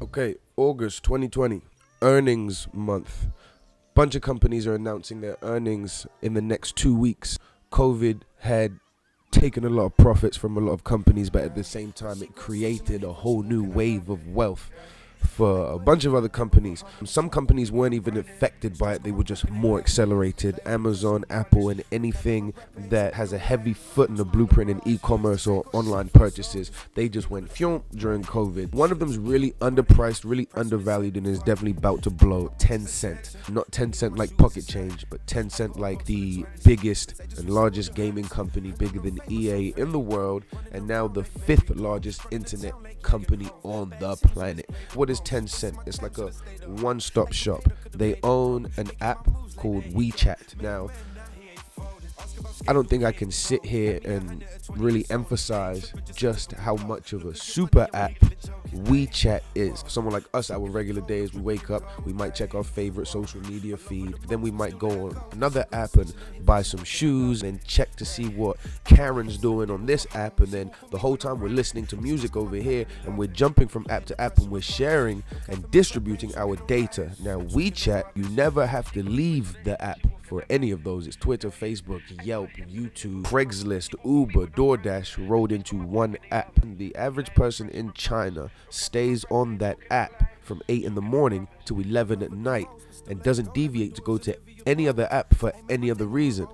Okay, August 2020, earnings month. Bunch of companies are announcing their earnings in the next 2 weeks. COVID had taken a lot of profits from a lot of companies, but at the same time, it created a whole new wave of wealth for a bunch of other companies. Some companies weren't even affected by it, they were just more accelerated. Amazon, Apple, and anything that has a heavy foot in the blueprint in e-commerce or online purchases, they just went phew during COVID. One of them's really underpriced, really undervalued, and is definitely about to blow. TENCENT. Not TENCENT like pocket change, but TENCENT like the biggest and largest gaming company, bigger than EA in the world, and now the 5th largest internet company on the planet. What is TENCENT? It's like a one-stop shop. They own an app called WeChat. Now, I don't think I can sit here and really emphasize just how much of a super app WeChat is. For someone like us, our regular days, we wake up, we might check our favorite social media feed, then we might go on another app and buy some shoes and check to see what Karen's doing on this app, and then the whole time we're listening to music over here, and we're jumping from app to app, and we're sharing and distributing our data. Now, WeChat, you never have to leave the app for any of those. It's Twitter, Facebook, Yelp, YouTube, Craigslist, Uber, DoorDash rolled into one app. The average person in China stays on that app from 8 in the morning to 11 at night and doesn't deviate to go to any other app for any other reason.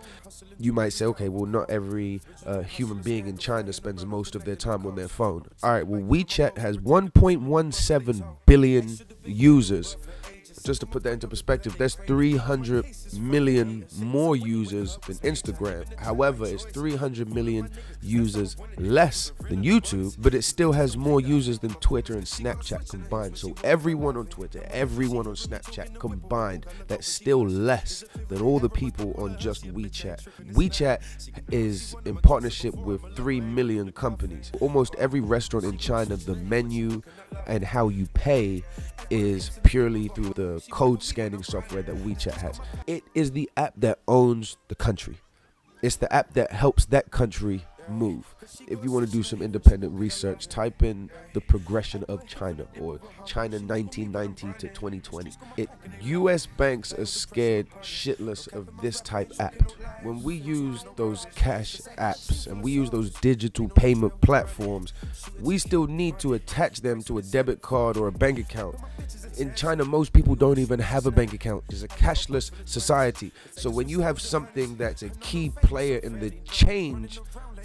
You might say, okay, well, not every human being in China spends most of their time on their phone. All right, well, WeChat has 1.17 billion users. Just to put that into perspective, there's 300 million more users than Instagram. However, it's 300 million users less than YouTube, but it still has more users than Twitter and Snapchat combined. So everyone on Twitter, everyone on Snapchat combined, that's still less than all the people on just WeChat. WeChat is in partnership with 3 million companies. Almost every restaurant in China, the menu and how you pay is purely through the code scanning software that WeChat has. It is the app that owns the country. It's the app that helps that country move. If you want to do some independent research, type in the progression of China or China 1990 to 2020. US banks are scared shitless of this type app. When we use those cash apps and we use those digital payment platforms, we still need to attach them to a debit card or a bank account. In China, most people don't even have a bank account. It's a cashless society. So when you have something that's a key player in the change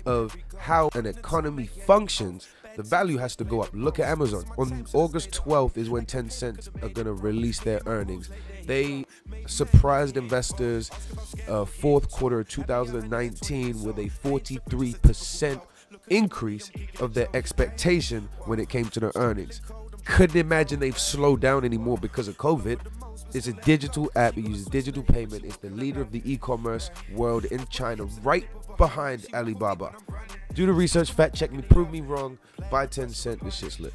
of how an economy functions, the value has to go up. Look at Amazon. On August 12th is when Tencent are going to release their earnings. They surprised investors fourth quarter of 2019 with a 43% increase of their expectation when it came to their earnings. Couldn't imagine they've slowed down anymore because of COVID. It's a digital app. It uses digital payment. It's the leader of the e-commerce world in China, right behind Alibaba. Do the research, fact check me, prove me wrong. Buy Tencent. This shit's lit.